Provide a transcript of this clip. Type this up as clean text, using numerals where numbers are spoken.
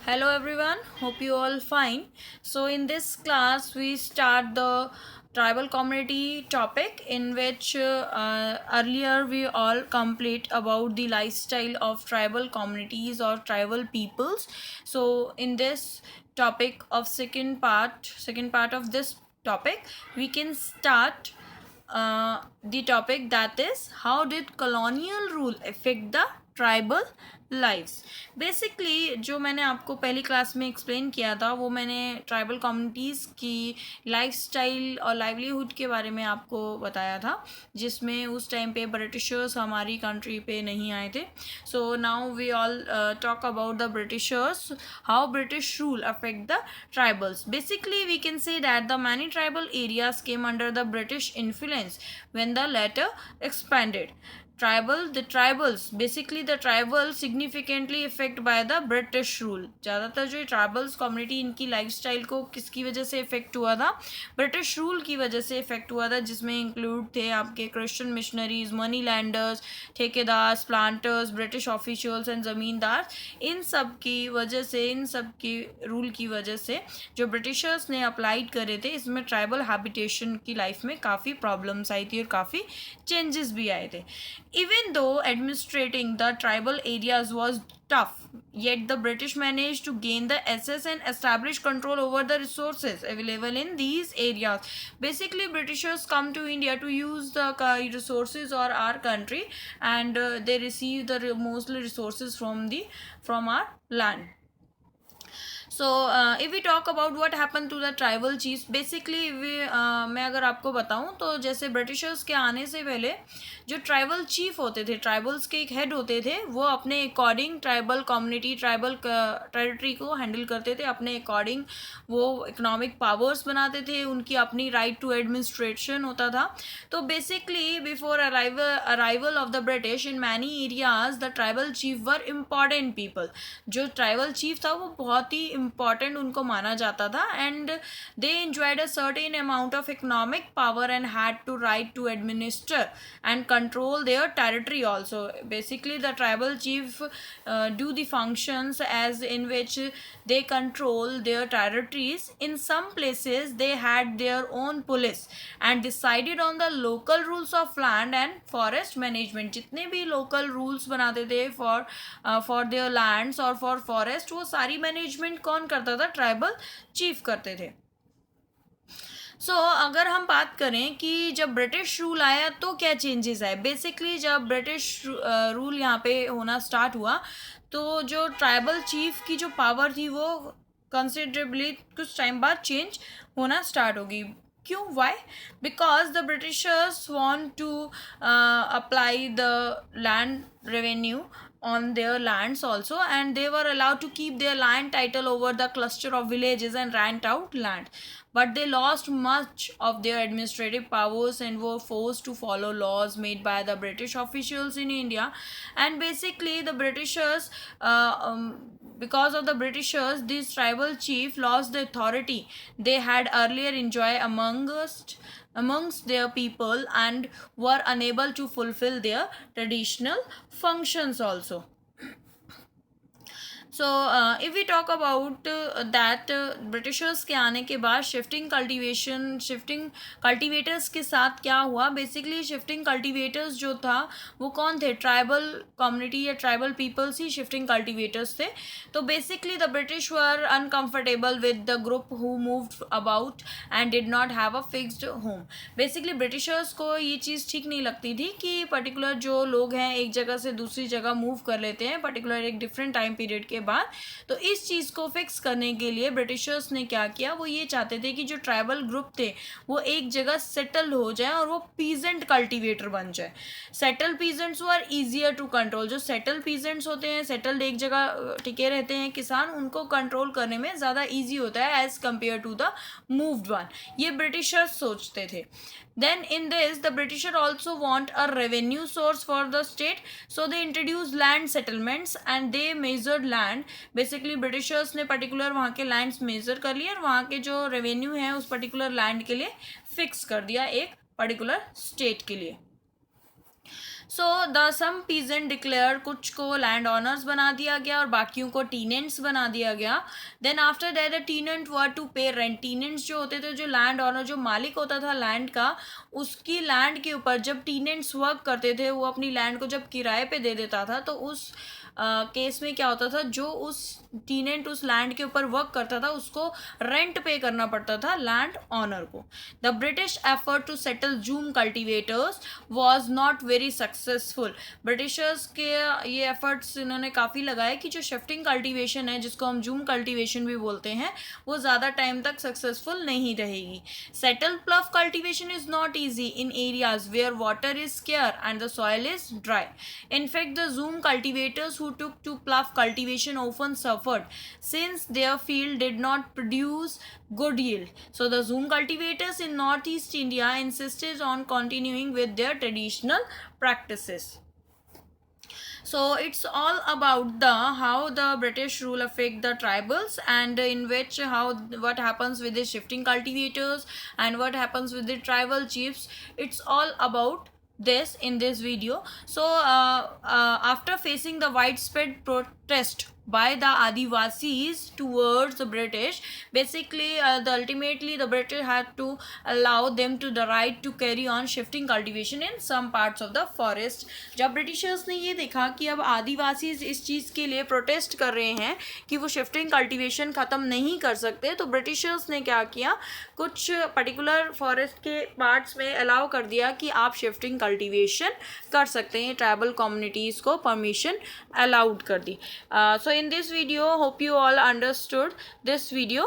Hello everyone, hope you all fine. So in this class we start the tribal community topic in which earlier we all complete about the lifestyle of tribal communities or tribal peoples. So in this topic of second part of this topic we can start the topic, that is how did colonial rule affect the tribal lives. Basically जो मैंने आपको पहली class में explain किया था वो मैंने tribal communities की लाइफस्टाइल और लाइवलीहुड के बारे में आपको बताया था, जिसमें उस टाइम पे ब्रिटिशर्स हमारी कंट्री पे नहीं आए थे. So now we all talk about the Britishers, how British rule affect the tribals. Basically we can say that the many tribal areas came under the British influence when the latter expanded. The tribals, basically the tribals significantly affected by the British rule. ज़्यादातर जो tribals community इनकी lifestyle को किसकी वजह से effect हुआ था? British rule की वजह से इफेक्ट हुआ था, जिसमें इंक्लूड थे आपके क्रिश्चियन मिशनरीज, मनी लैंडर्स, ठेकेदार, प्लांटर्स, ब्रिटिश ऑफिशियल्स एंड ज़मींदार. इन सब की वजह से, इन सब की रूल की वजह से जो ब्रिटिशर्स ने अप्लाइड करे थे, इसमें ट्राइबल हैबिटेशन की लाइफ में काफ़ी प्रॉब्लम्स आई थी और काफ़ी चेंजेस भी आए थे. Even though administrating the tribal areas was tough, yet the British managed to gain the access and establish control over the resources available in these areas. Basically, Britishers come to India to use the resources of our country, and they receive the mostly resources from our land. So if we talk about what happen to the tribal chiefs, basically मैं अगर आपको बताऊं तो जैसे Britishers के आने से पहले जो ट्राइबल चीफ होते थे, ट्राइबल्स के एक हेड होते थे, वो अपने according tribal community, tribal territory को हैंडल करते थे अपने अकॉर्डिंग. वो इकोनॉमिक पावर्स बनाते थे, उनकी अपनी राइट टू एडमिनिस्ट्रेशन होता था. तो basically before arrival of the British in many areas the tribal chief were important people. जो ट्राइबल चीफ था वो बहुत ही इम्पॉर्टेंट उनको माना जाता था, and they enjoyed a certain amount of economic power and had to right to administer and control their territory also. Basically the tribal chief do the functions as in which they control their territories. In some places they had their own police and decided on the local rules of land and forest management. जितने भी local rules बनाते थे for their lands और for forest, वो सारी management कौन करता था? ट्राइबल चीफ करते थे. सो अगर हम बात करें कि जब ब्रिटिश रूल आया तो क्या चेंजेस आए, बेसिकली जब ब्रिटिश रूल यहाँ पे होना स्टार्ट हुआ तो जो ट्राइबल चीफ की जो पावर थी वो कंसिडरेबली कुछ टाइम बाद चेंज होना स्टार्ट होगी. क्यों? Why? Because the Britishers want to apply the land revenue on their lands also, and they were allowed to keep their land title over the cluster of villages and rent out land, but they lost much of their administrative powers and were forced to follow laws made by the British officials in India. And basically the Britishers, because of the Britishers, this tribal chief lost the authority they had earlier enjoyed amongst their people and were unable to fulfill their traditional functions also. So if we talk about that, Britishers के आने के बाद shifting cultivators के साथ क्या हुआ? Basically shifting cultivators जो था वो कौन थे? ट्राइबल कम्युनिटी या ट्राइबल पीपल्स ही शिफ्टिंग कल्टिवेटर्स थे. तो basically the British were uncomfortable with the group who moved about and did not have a fixed home. Basically Britishers को ये चीज़ ठीक नहीं लगती थी कि पर्टिकुलर जो लोग हैं एक जगह से दूसरी जगह मूव कर लेते हैं पर्टिकुलर एक डिफरेंट टाइम पीरियड के बाद. तो इस चीज़ को फिक्स करने के लिए ब्रिटिशर्स ने क्या किया? वो ये चाहते थे कि जो ट्राइबल ग्रुप थे वो एक जगह सेटल हो जाए और वो पीजेंट कल्टीवेटर बन जाए. Settle peasants were easier to control. जो सेटल पीजेंट्स होते हैं, सेटल्ड एक जगह टिके रहते हैं किसान, उनको कंट्रोल करने में ज़्यादा ईजी होता है as compare to the moved one. ये ब्रिटिशर्स सोचते थे. Then in this the Britisher also want a revenue source for the state, so they introduced land settlements and they measured land. Basically Britishers ने particular वहाँ के lands measure कर लिए और वहाँ के जो revenue है उस particular land के लिए fix कर दिया एक particular state के लिए. So the some peasant declare, कुछ को लैंड ऑनर्स बना दिया गया और बाकियों को टीनेंट्स बना दिया गया. Then after that the tenant were to pay rent. Tenants जो होते थे, जो लैंड ऑनर, जो मालिक होता था लैंड का, उसकी लैंड के ऊपर जब टीनेंट्स वर्क करते थे, वो अपनी लैंड को जब किराए पे दे देता था, तो उस केस में क्या होता था, जो उस टीनेंट उस लैंड के ऊपर वर्क करता था उसको रेंट पे करना पड़ता था लैंड ऑनर को. The British effort to settle jhum cultivators was not very successful. Britishers के ये एफर्ट्स इन्होंने काफ़ी लगाए कि जो शिफ्टिंग कल्टिवेशन है, जिसको हम जूम कल्टिवेशन भी बोलते हैं, वो ज़्यादा टाइम तक सक्सेसफुल नहीं रहेगी. Settle plough cultivation is not easy in areas where water is scarce and the soil is dry. In fact, the Zoom cultivators who took to plough cultivation often suffered since their field did not produce good yield. So the Zoom cultivators in northeast India insisted on continuing with their traditional practices. So it's all about the how the British rule affect the tribals, and in which how what happens with the shifting cultivators and what happens with the tribal chiefs. It's all about this in this video. So after facing the widespread protest by the Adivasis towards the British, basically ultimately the British had to allow them to the right to carry on shifting cultivation in some parts of the forest. जब Britishers ने ये देखा कि अब आदिवासी इस चीज़ के लिए protest कर रहे हैं कि वो शिफ्टिंग कल्टीवेशन ख़त्म नहीं कर सकते, तो ब्रिटिशर्स ने क्या किया, कुछ पर्टिकुलर फॉरेस्ट के पार्ट्स में अलाउ कर दिया कि आप शिफ्टिंग कल्टीवेशन कर सकते हैं. ट्राइबल कम्युनिटीज़ को परमिशन अलाउड कर दी. सो in this video, hope you all understood this video.